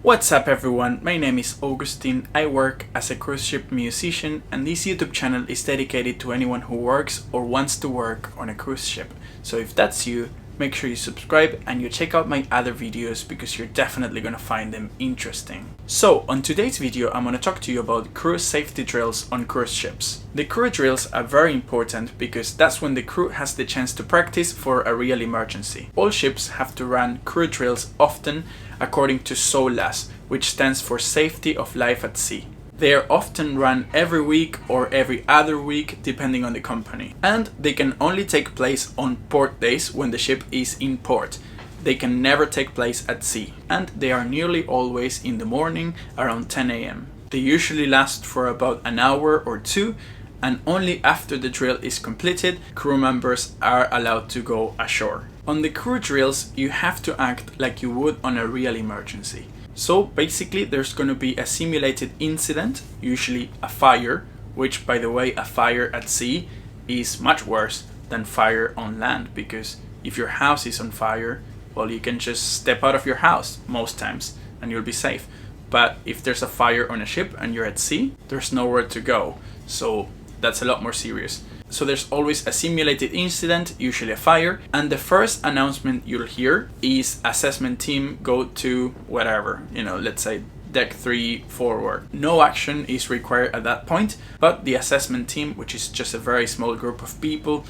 What's up everyone, my name is Augustine, I work as a cruise ship musician and this YouTube channel is dedicated to anyone who works or wants to work on a cruise ship. So if that's you, make sure you subscribe and you check out my other videos because you're definitely gonna find them interesting. So on today's video I'm gonna talk to you about crew safety drills on cruise ships. The crew drills are very important because that's when the crew has the chance to practice for a real emergency. All ships have to run crew drills often according to SOLAS, which stands for Safety of Life at Sea. They are often run every week or every other week depending on the company. And they can only take place on port days when the ship is in port. They can never take place at sea. And they are nearly always in the morning around 10 a.m. They usually last for about an hour or two, and only after the drill is completed, crew members are allowed to go ashore. On the crew drills, you have to act like you would on a real emergency. So basically there's going to be a simulated incident, usually a fire, which by the way, a fire at sea is much worse than fire on land, because if your house is on fire, well, you can just step out of your house most times and you'll be safe. But if there's a fire on a ship and you're at sea, there's nowhere to go. So that's a lot more serious. So there's always a simulated incident, usually a fire, and the first announcement you'll hear is assessment team go to whatever, let's say deck 3 forward. No action is required at that point, but the assessment team, which is just a very small group of people,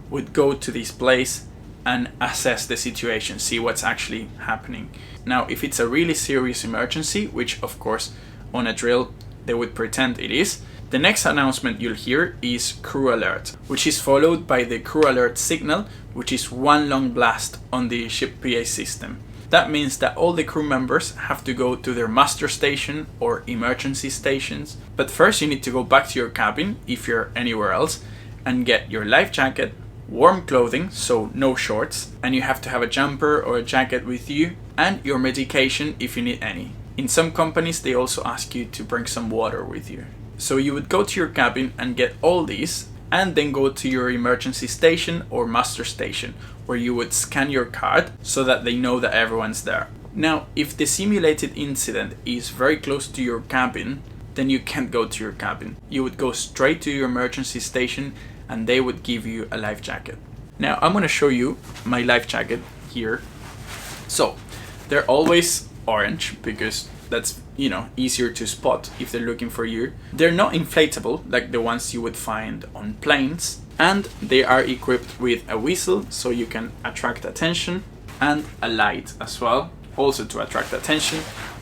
would go to this place and assess the situation, see what's actually happening. Now, if it's a really serious emergency, which of course on a drill they would pretend it is, the next announcement you'll hear is crew alert, which is followed by the crew alert signal, which is one long blast on the ship PA system. That means that all the crew members have to go to their muster station or emergency stations. But first you need to go back to your cabin, if you're anywhere else, and get your life jacket, warm clothing, so no shorts, and you have to have a jumper or a jacket with you, and your medication if you need any. In some companies they also ask you to bring some water with you. So you would go to your cabin and get all these, and then go to your emergency station or muster station, where you would scan your card so that they know that everyone's there. Now, if the simulated incident is very close to your cabin, then you can't go to your cabin. You would go straight to your emergency station and they would give you a life jacket. Now, I'm going to show you my life jacket here. So, they're always orange because that's easier to spot if they're looking for you. They're not inflatable like the ones you would find on planes, and they are equipped with a whistle so you can attract attention, and a light as well, also to attract attention.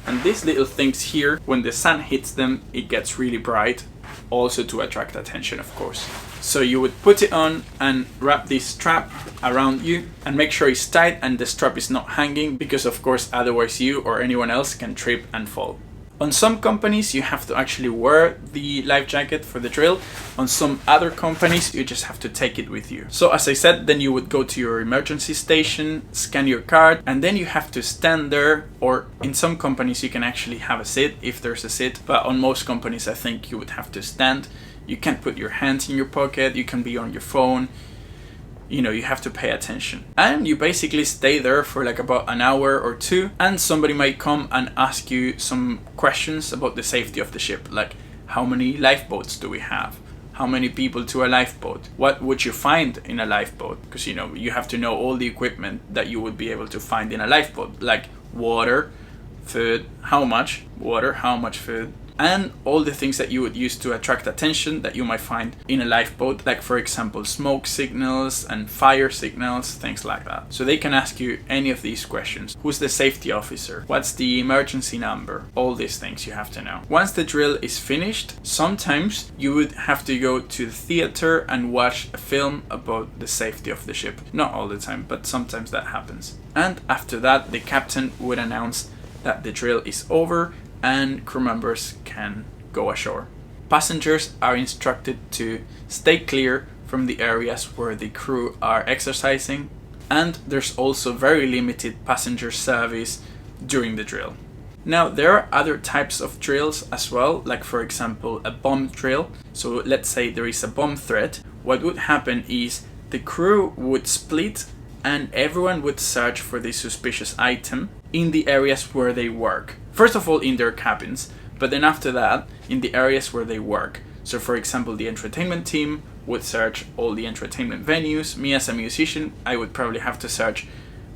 And these little things here, when the sun hits them, it gets really bright, also to attract attention, of course. So you would put it on and wrap this strap around you and make sure it's tight and the strap is not hanging, because of course otherwise you or anyone else can trip and fall. On some companies you have to actually wear the life jacket for the drill. On some other companies you just have to take it with you. So as I said, then you would go to your emergency station, scan your card, and then you have to stand there, or in some companies you can actually have a sit if there's a sit, but on most companies I think you would have to stand. You can't put your hands in your pocket, you can be on your phone. You have to pay attention. And you basically stay there for like about an hour or two, and somebody might come and ask you some questions about the safety of the ship, like how many lifeboats do we have? How many people to a lifeboat? What would you find in a lifeboat? Because you have to know all the equipment that you would be able to find in a lifeboat, like water, food, how much water, how much food, and all the things that you would use to attract attention that you might find in a lifeboat, like for example smoke signals and fire signals, things like that. So they can ask you any of these questions. Who's the safety officer? What's the emergency number? All these things you have to know. Once the drill is finished, sometimes you would have to go to the theater and watch a film about the safety of the ship. Not all the time, but sometimes that happens. And after that, the captain would announce that the drill is over and crew members can go ashore. Passengers are instructed to stay clear from the areas where the crew are exercising, and there's also very limited passenger service during the drill. Now, there are other types of drills as well, like for example a bomb drill. So let's say there is a bomb threat. What would happen is the crew would split and everyone would search for the suspicious item in the areas where they work. First of all, in their cabins, but then after that, in the areas where they work. So for example, the entertainment team would search all the entertainment venues. Me as a musician, I would probably have to search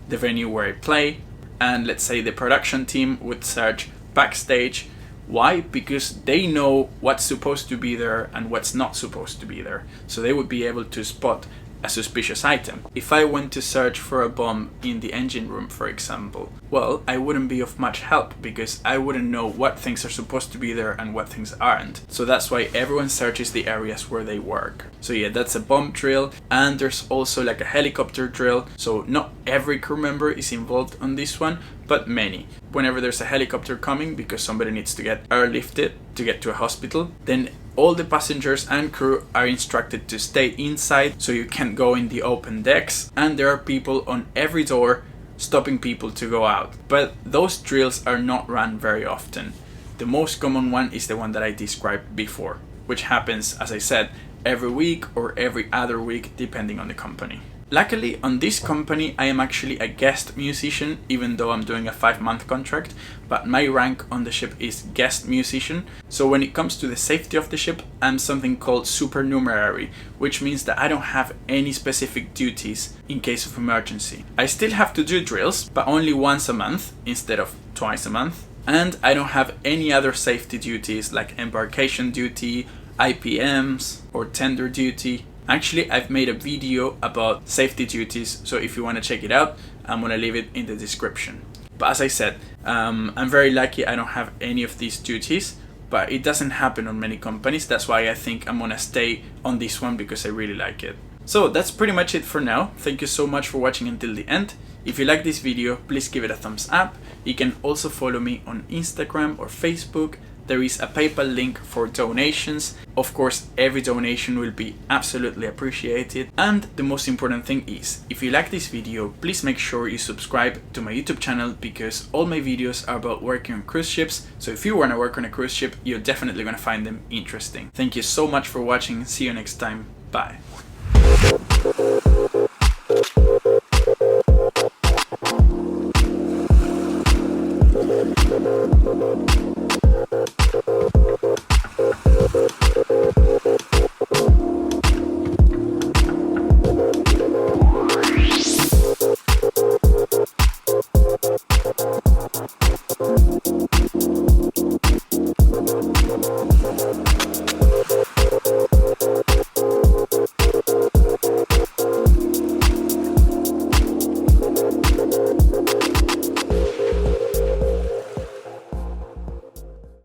the venue where I play. And let's say the production team would search backstage. Why? Because they know what's supposed to be there and what's not supposed to be there. So they would be able to spot a suspicious item. If I went to search for a bomb in the engine room, for example, well, I wouldn't be of much help because I wouldn't know what things are supposed to be there and what things aren't. So that's why everyone searches the areas where they work. So yeah, that's a bomb drill. And there's also like a helicopter drill. So not every crew member is involved on this one, but many. Whenever there's a helicopter coming because somebody needs to get airlifted to get to a hospital, then all the passengers and crew are instructed to stay inside, so you can't go in the open decks, and there are people on every door stopping people to go out. But those drills are not run very often. The most common one is the one that I described before, which happens, as I said, every week or every other week depending on the company. Luckily, on this company, I am actually a guest musician, even though I'm doing a 5-month contract, but my rank on the ship is guest musician. So when it comes to the safety of the ship, I'm something called supernumerary, which means that I don't have any specific duties in case of emergency. I still have to do drills, but only once a month instead of twice a month. And I don't have any other safety duties like embarkation duty, IPMs, or tender duty. Actually, I've made a video about safety duties, so if you want to check it out, I'm going to leave it in the description. But as I said, I'm very lucky I don't have any of these duties, but it doesn't happen on many companies. That's why I think I'm going to stay on this one because I really like it. So that's pretty much it for now. Thank you so much for watching until the end. If you like this video, please give it a thumbs up. You can also follow me on Instagram or Facebook. There is a PayPal link for donations. Of course, every donation will be absolutely appreciated. And the most important thing is, if you like this video, please make sure you subscribe to my YouTube channel because all my videos are about working on cruise ships. So if you want to work on a cruise ship, you're definitely going to find them interesting. Thank you so much for watching. See you next time. Bye.